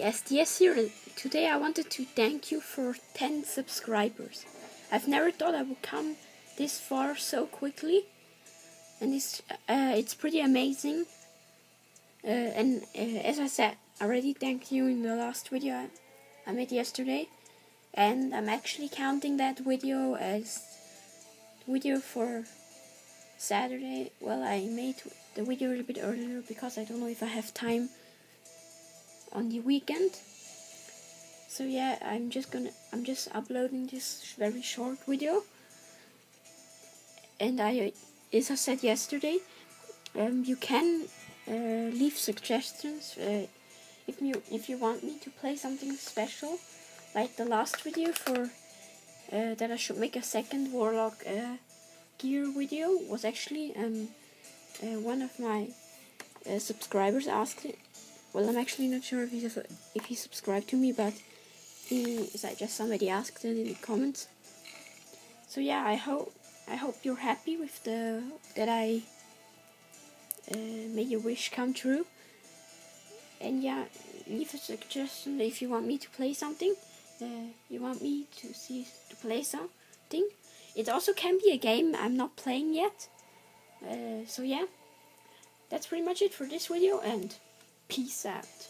SDS here, and today I wanted to thank you for 10 subscribers. I've never thought I would come this far so quickly, and it's pretty amazing. As I said, I already thanked you in the last video I made yesterday, and I'm actually counting that video as video for Saturday. Well, I made the video a little bit earlier because I don't know if I have time on the weekend. So yeah, I'm just uploading this very short video. And as I said yesterday, you can leave suggestions if you want me to play something special, like the last video for that I should make a second Warlock gear video was actually one of my subscribers asked it. Well, I'm actually not sure if he subscribed to me, but somebody asked it in the comments. So yeah, I hope you're happy with that I made your wish come true. And yeah, leave a suggestion if you want me to play something. You want me to play something. It also can be a game I'm not playing yet. So yeah, that's pretty much it for this video, and peace out.